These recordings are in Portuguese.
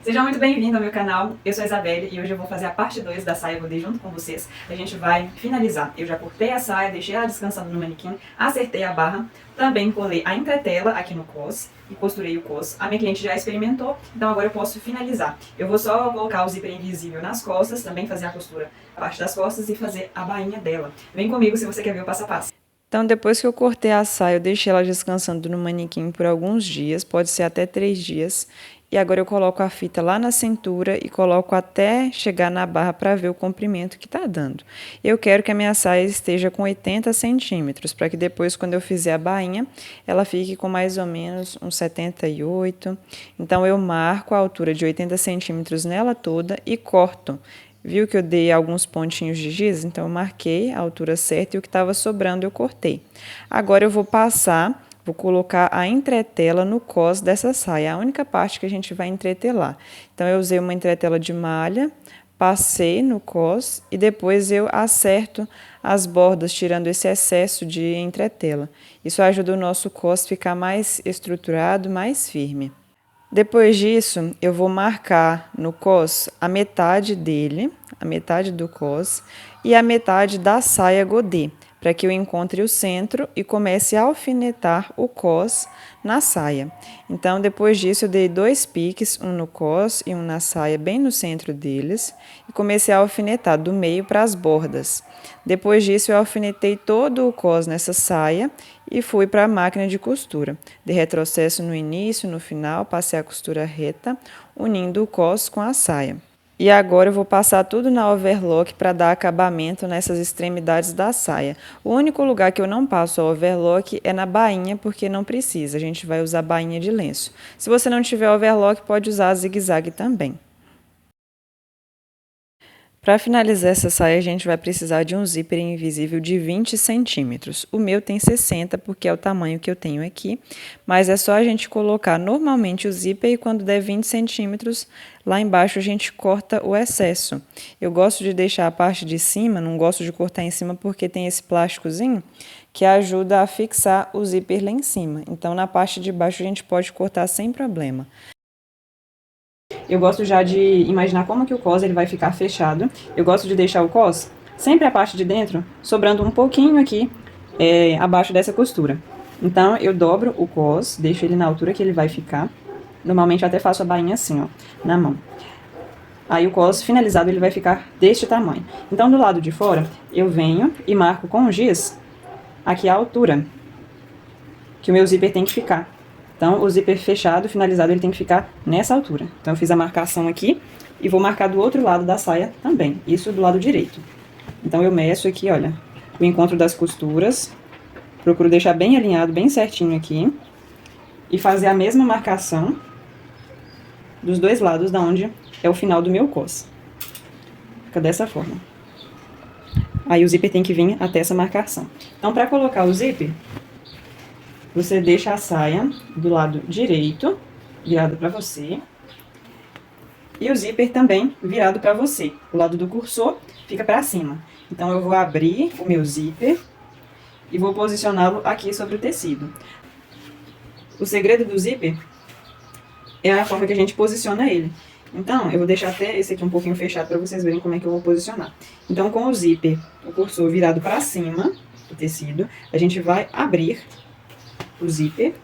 Seja muito bem-vindo ao meu canal, eu sou a Isabelle e hoje eu vou fazer a parte 2 da saia Godê junto com vocês. A gente vai finalizar. Eu já cortei a saia, deixei ela descansando no manequim, acertei a barra, também colei a entretela aqui no cos e costurei o cos. A minha cliente já experimentou, então agora eu posso finalizar. Eu vou só colocar o zíper invisível nas costas, também fazer a costura a parte das costas e fazer a bainha dela. Vem comigo se você quer ver o passo a passo. Então, depois que eu cortei a saia, eu deixei ela descansando no manequim por alguns dias, pode ser até 3 dias. E agora eu coloco a fita lá na cintura e coloco até chegar na barra para ver o comprimento que tá dando. Eu quero que a minha saia esteja com 80 centímetros, para que depois, quando eu fizer a bainha, ela fique com mais ou menos uns 78. Então, eu marco a altura de 80 centímetros nela toda e corto. Viu que eu dei alguns pontinhos de giz? Então, eu marquei a altura certa e o que estava sobrando eu cortei. Agora, eu vou passar, vou colocar a entretela no cos dessa saia, a única parte que a gente vai entretelar. Então, eu usei uma entretela de malha, passei no cos e depois eu acerto as bordas, tirando esse excesso de entretela. Isso ajuda o nosso cos a ficar mais estruturado, mais firme. Depois disso, eu vou marcar no cos a metade dele, a metade do cos, e a metade da saia godê, para que eu encontre o centro e comece a alfinetar o cos na saia. Então, depois disso, eu dei 2 piques, um no cos e um na saia, bem no centro deles, e comecei a alfinetar do meio para as bordas. Depois disso, eu alfinetei todo o cos nessa saia e fui para a máquina de costura. Dei retrocesso no início, no final, passei a costura reta, unindo o cos com a saia. E agora eu vou passar tudo na overlock para dar acabamento nessas extremidades da saia. O único lugar que eu não passo a overlock é na bainha, porque não precisa, a gente vai usar bainha de lenço. Se você não tiver overlock, pode usar zigue-zague também. Para finalizar essa saia, a gente vai precisar de um zíper invisível de 20 centímetros. O meu tem 60, porque é o tamanho que eu tenho aqui, mas é só a gente colocar normalmente o zíper e quando der 20 centímetros, lá embaixo a gente corta o excesso. Eu gosto de deixar a parte de cima, não gosto de cortar em cima porque tem esse plásticozinho que ajuda a fixar o zíper lá em cima. Então, na parte de baixo a gente pode cortar sem problema. Eu gosto já de imaginar como que o cos ele vai ficar fechado. Eu gosto de deixar o cos sempre a parte de dentro, sobrando um pouquinho aqui abaixo dessa costura. Então, eu dobro o cos, deixo ele na altura que ele vai ficar. Normalmente, eu até faço a bainha assim, ó, na mão. Aí, o cos finalizado, ele vai ficar deste tamanho. Então, do lado de fora, eu venho e marco com o giz aqui a altura que o meu zíper tem que ficar. Então, o zíper fechado, finalizado, ele tem que ficar nessa altura. Então, eu fiz a marcação aqui e vou marcar do outro lado da saia também. Isso do lado direito. Então, eu meço aqui, olha, o encontro das costuras. Procuro deixar bem alinhado, bem certinho aqui. E fazer a mesma marcação dos dois lados, da onde é o final do meu cos. Fica dessa forma. Aí, o zíper tem que vir até essa marcação. Então, para colocar o zíper, você deixa a saia do lado direito, virado para você. E o zíper também virado para você. O lado do cursor fica para cima. Então, eu vou abrir o meu zíper e vou posicioná-lo aqui sobre o tecido. O segredo do zíper é a forma que a gente posiciona ele. Então, eu vou deixar até esse aqui um pouquinho fechado para vocês verem como é que eu vou posicionar. Então, com o zíper, o cursor virado para cima do tecido, a gente vai abrir o zíper.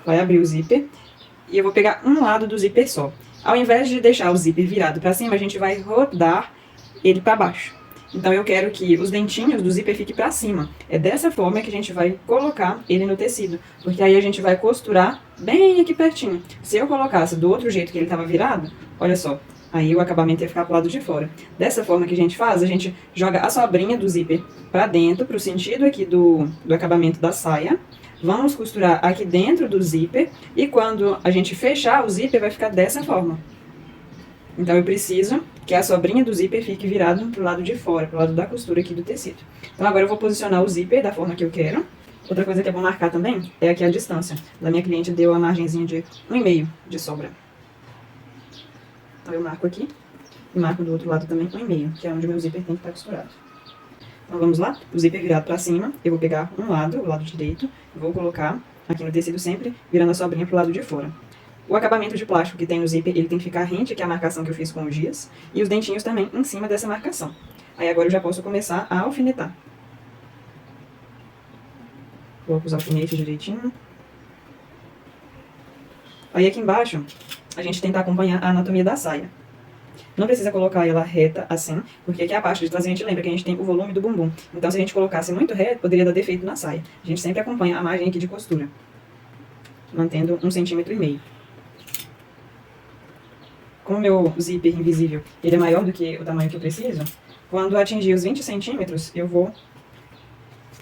Vai abrir o zíper. E eu vou pegar um lado do zíper só. Ao invés de deixar o zíper virado para cima, a gente vai rodar ele para baixo. Então, eu quero que os dentinhos do zíper fiquem para cima. É dessa forma que a gente vai colocar ele no tecido. Porque aí a gente vai costurar bem aqui pertinho. Se eu colocasse do outro jeito que ele estava virado, olha só, aí o acabamento ia ficar pro lado de fora. Dessa forma que a gente faz, a gente joga a sobrinha do zíper para dentro, pro sentido aqui do acabamento da saia. Vamos costurar aqui dentro do zíper e quando a gente fechar o zíper vai ficar dessa forma. Então, eu preciso que a sobrinha do zíper fique virado pro lado de fora, pro lado da costura aqui do tecido. Então, agora eu vou posicionar o zíper da forma que eu quero. Outra coisa que é bom marcar também é aqui a distância. Da minha cliente deu a margenzinha de 1,5 de sobra. Então, eu marco aqui e marco do outro lado também 1,5, que é onde o meu zíper tem que estar costurado. Então, vamos lá? O zíper virado para cima, eu vou pegar um lado, o lado direito, vou colocar aqui no tecido sempre, virando a sobrinha pro lado de fora. O acabamento de plástico que tem no zíper, ele tem que ficar rente, que é a marcação que eu fiz com os giz, e os dentinhos também em cima dessa marcação. Aí agora eu já posso começar a alfinetar. Coloco os alfinetes direitinho. Aí aqui embaixo, a gente tenta acompanhar a anatomia da saia. Não precisa colocar ela reta assim, porque aqui abaixo de trás a gente lembra que a gente tem o volume do bumbum. Então se a gente colocasse muito reto, poderia dar defeito na saia. A gente sempre acompanha a margem aqui de costura, mantendo 1,5 cm. Como o meu zíper invisível ele é maior do que o tamanho que eu preciso, quando atingir os 20 centímetros, eu vou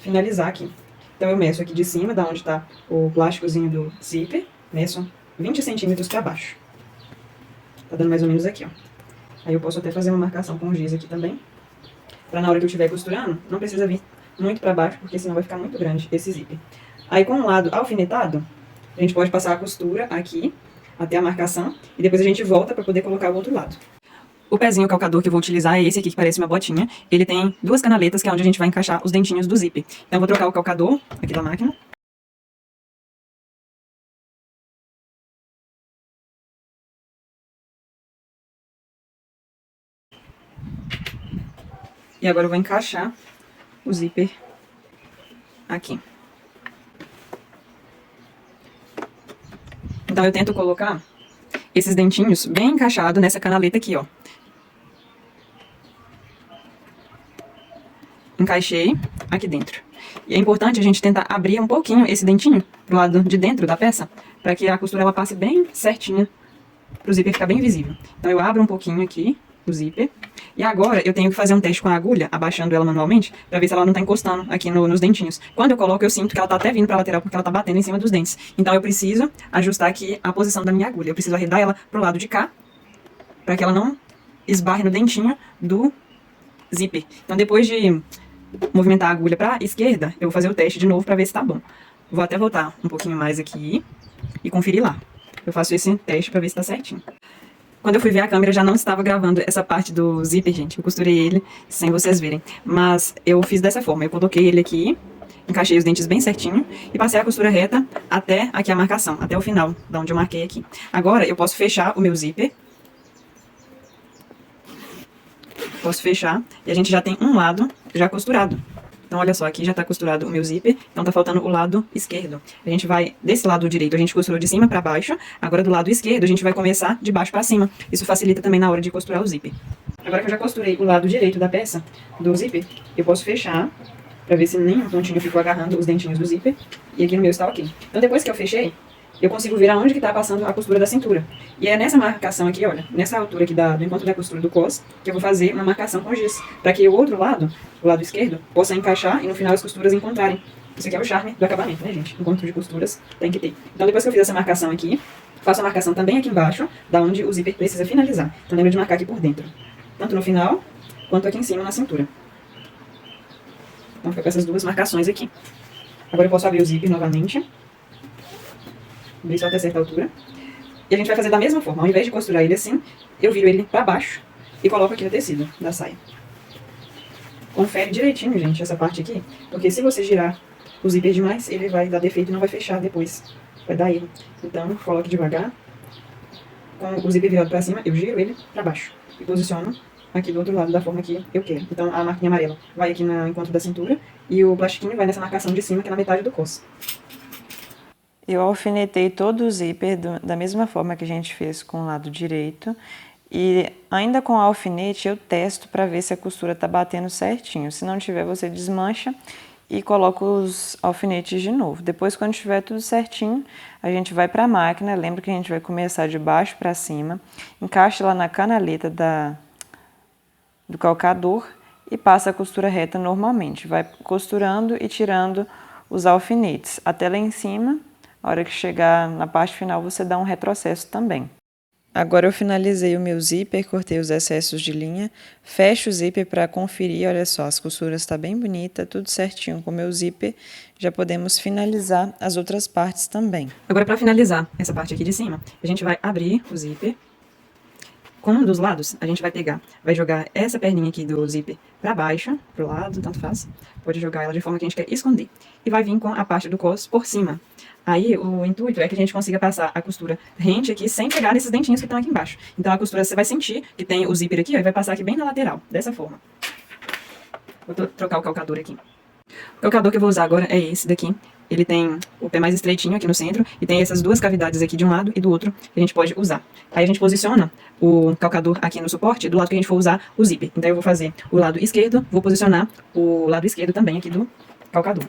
finalizar aqui. Então eu meço aqui de cima, da onde está o plásticozinho do zíper, meço 20 centímetros para baixo. Tá dando mais ou menos aqui, ó. Aí eu posso até fazer uma marcação com giz aqui também, para na hora que eu estiver costurando, não precisa vir muito para baixo, porque senão vai ficar muito grande esse zíper. Aí com o lado alfinetado, a gente pode passar a costura aqui, até a marcação, e depois a gente volta para poder colocar o outro lado. O pezinho calcador que eu vou utilizar é esse aqui, que parece uma botinha. Ele tem 2 canaletas, que é onde a gente vai encaixar os dentinhos do zíper. Então eu vou trocar o calcador aqui da máquina. E agora eu vou encaixar o zíper aqui. Então eu tento colocar esses dentinhos bem encaixados nessa canaleta aqui, ó. Encaixei aqui dentro. E é importante a gente tentar abrir um pouquinho esse dentinho pro lado de dentro da peça, para que a costura ela passe bem certinha, pro zíper ficar bem visível. Então eu abro um pouquinho aqui o zíper. E agora eu tenho que fazer um teste com a agulha, abaixando ela manualmente, para ver se ela não tá encostando aqui nos dentinhos. Quando eu coloco, eu sinto que ela tá até vindo pra lateral, porque ela tá batendo em cima dos dentes. Então eu preciso ajustar aqui a posição da minha agulha. Eu preciso arredar ela pro lado de cá, para que ela não esbarre no dentinho do zíper. Então depois de movimentar a agulha pra esquerda, eu vou fazer o teste de novo para ver se tá bom. Vou até voltar um pouquinho mais aqui e conferir lá. Eu faço esse teste para ver se tá certinho. Quando eu fui ver, a câmera já não estava gravando essa parte do zíper, gente. Eu costurei ele sem vocês verem. Mas eu fiz dessa forma. Eu coloquei ele aqui, encaixei os dentes bem certinho e passei a costura reta até aqui a marcação, até o final, da onde eu marquei aqui. Agora eu posso fechar o meu zíper. Posso fechar e a gente já tem um lado já costurado. Então, olha só, aqui já tá costurado o meu zíper, então tá faltando o lado esquerdo. A gente vai, desse lado direito, a gente costurou de cima pra baixo, agora do lado esquerdo a gente vai começar de baixo pra cima. Isso facilita também na hora de costurar o zíper. Agora que eu já costurei o lado direito da peça do zíper, eu posso fechar, pra ver se nenhum pontinho ficou agarrando os dentinhos do zíper, e aqui no meu está ok. Então, depois que eu fechei, eu consigo ver aonde que tá passando a costura da cintura. E é nessa marcação aqui, olha, nessa altura aqui do encontro da costura do cos, que eu vou fazer uma marcação com giz, para que o outro lado, o lado esquerdo, possa encaixar e no final as costuras encontrarem. Isso aqui é o charme do acabamento, né, gente? Encontro de costuras tem que ter. Então, depois que eu fiz essa marcação aqui, faço a marcação também aqui embaixo, da onde o zíper precisa finalizar. Então, lembra de marcar aqui por dentro, tanto no final, quanto aqui em cima na cintura. Então, fica com essas duas marcações aqui. Agora eu posso abrir o zíper novamente. Abrir só até certa altura. E a gente vai fazer da mesma forma. Ao invés de costurar ele assim, eu viro ele pra baixo e coloco aqui no tecido da saia. Confere direitinho, gente, essa parte aqui, porque se você girar o zíper demais, ele vai dar defeito e não vai fechar depois. Vai dar erro. Então, coloque devagar. Com o zíper virado pra cima, eu giro ele pra baixo e posiciono aqui do outro lado da forma que eu quero. Então, a marquinha amarela vai aqui no encontro da cintura e o plastiquinho vai nessa marcação de cima, que é na metade do cos. Eu alfinetei todo o zíper da mesma forma que a gente fez com o lado direito. E ainda com o alfinete eu testo para ver se a costura está batendo certinho. Se não tiver, você desmancha e coloca os alfinetes de novo. Depois, quando tiver tudo certinho, a gente vai para a máquina. Lembra que a gente vai começar de baixo para cima. Encaixa lá na canaleta do calcador e passa a costura reta normalmente. Vai costurando e tirando os alfinetes até lá em cima. A hora que chegar na parte final, você dá um retrocesso também. Agora eu finalizei o meu zíper, cortei os excessos de linha, fecho o zíper para conferir, olha só, as costuras estão bem bonitas, tudo certinho com o meu zíper. Já podemos finalizar as outras partes também. Agora, para finalizar essa parte aqui de cima, a gente vai abrir o zíper, Com um dos lados, a gente vai jogar essa perninha aqui do zíper para baixo, pro lado, tanto faz. Pode jogar ela de forma que a gente quer esconder. E vai vir com a parte do cos por cima. Aí, o intuito é que a gente consiga passar a costura rente aqui, sem pegar nesses dentinhos que estão aqui embaixo. Então, a costura, você vai sentir que tem o zíper aqui, ó, e vai passar aqui bem na lateral, dessa forma. Vou trocar o calcador aqui. O calcador que eu vou usar agora é esse daqui. Ele tem o pé mais estreitinho aqui no centro e tem essas duas cavidades aqui de um lado e do outro que a gente pode usar. Aí a gente posiciona o calcador aqui no suporte do lado que a gente for usar o zíper. Então eu vou fazer o lado esquerdo, vou posicionar o lado esquerdo também aqui do calcador.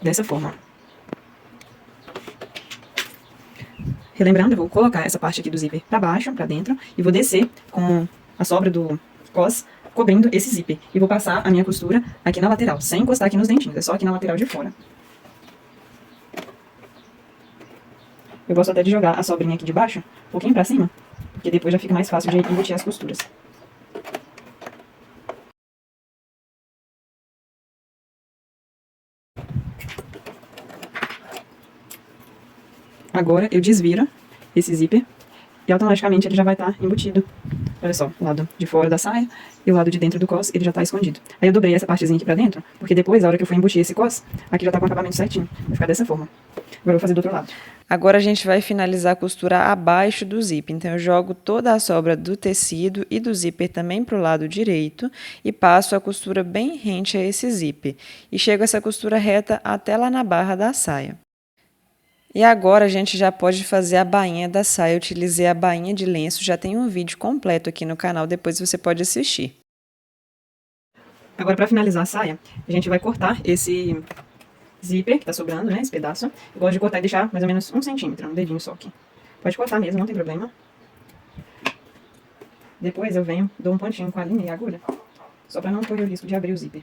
Dessa forma. Relembrando, eu vou colocar essa parte aqui do zíper para baixo, para dentro, e vou descer com a sobra do cos cobrindo esse zíper. E vou passar a minha costura aqui na lateral, sem encostar aqui nos dentinhos, é só aqui na lateral de fora. Eu gosto até de jogar a sobrinha aqui de baixo, um pouquinho pra cima, porque depois já fica mais fácil de embutir as costuras. Agora eu desviro esse zíper e automaticamente ele já vai estar embutido. Olha só, o lado de fora da saia e o lado de dentro do cos, ele já está escondido. Aí eu dobrei essa partezinha aqui pra dentro, porque depois, a hora que eu for embutir esse cos, aqui já tá com o acabamento certinho. Vai ficar dessa forma. Agora eu vou fazer do outro lado. Agora a gente vai finalizar a costura abaixo do zíper. Então eu jogo toda a sobra do tecido e do zíper também para o lado direito e passo a costura bem rente a esse zíper. E chego essa costura reta até lá na barra da saia. E agora a gente já pode fazer a bainha da saia. Eu utilizei a bainha de lenço, já tem um vídeo completo aqui no canal, depois você pode assistir. Agora, para finalizar a saia, a gente vai cortar esse zíper que tá sobrando, né, esse pedaço. Eu gosto de cortar e deixar mais ou menos 1 centímetro, um dedinho só aqui. Pode cortar mesmo, não tem problema. Depois eu venho, dou um pontinho com a linha e a agulha, só para não correr o risco de abrir o zíper.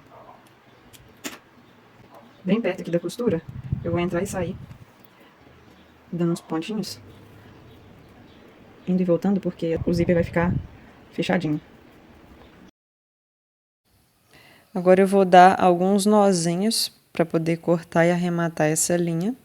Bem perto aqui da costura, eu vou entrar e sair, dando uns pontinhos, indo e voltando, porque o zíper vai ficar fechadinho. Agora eu vou dar alguns nozinhos para poder cortar e arrematar essa linha.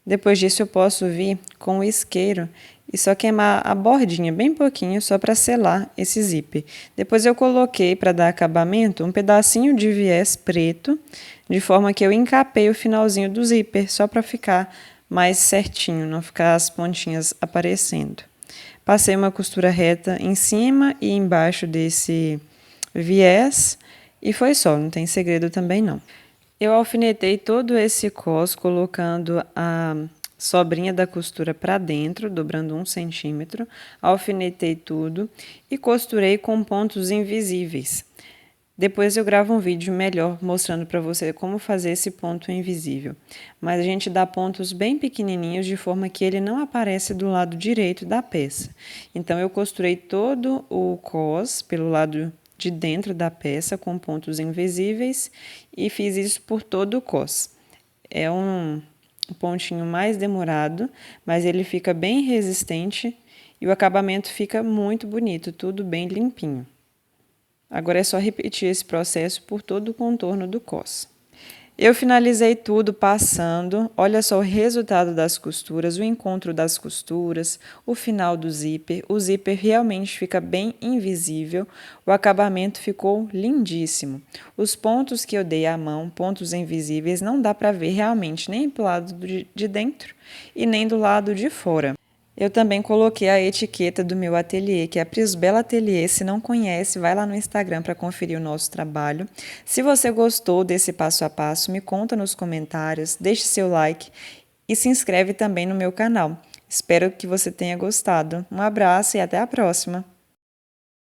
Depois disso eu posso vir com o isqueiro e só queimar a bordinha bem pouquinho, só para selar esse zíper. Depois eu coloquei, para dar acabamento, um pedacinho de viés preto, de forma que eu encapei o finalzinho do zíper, só para ficar mais certinho, não ficar as pontinhas aparecendo. Passei uma costura reta em cima e embaixo desse viés e foi só, não tem segredo também não. Eu alfinetei todo esse cos colocando a sobrinha da costura para dentro, dobrando 1 centímetro, alfinetei tudo e costurei com pontos invisíveis. Depois eu gravo um vídeo melhor mostrando para você como fazer esse ponto invisível. Mas a gente dá pontos bem pequenininhos de forma que ele não aparece do lado direito da peça. Então eu costurei todo o cos pelo lado de dentro da peça com pontos invisíveis e fiz isso por todo o cos. É um pontinho mais demorado, mas ele fica bem resistente e o acabamento fica muito bonito, tudo bem limpinho. Agora é só repetir esse processo por todo o contorno do cos. Eu finalizei tudo passando, olha só o resultado das costuras, o encontro das costuras, o final do zíper. O zíper realmente fica bem invisível, o acabamento ficou lindíssimo. Os pontos que eu dei à mão, pontos invisíveis, não dá para ver realmente nem do lado de dentro e nem do lado de fora. Eu também coloquei a etiqueta do meu ateliê, que é a Prisbela Ateliê. Se não conhece, vai lá no Instagram para conferir o nosso trabalho. Se você gostou desse passo a passo, me conta nos comentários, deixe seu like e se inscreve também no meu canal. Espero que você tenha gostado. Um abraço e até a próxima!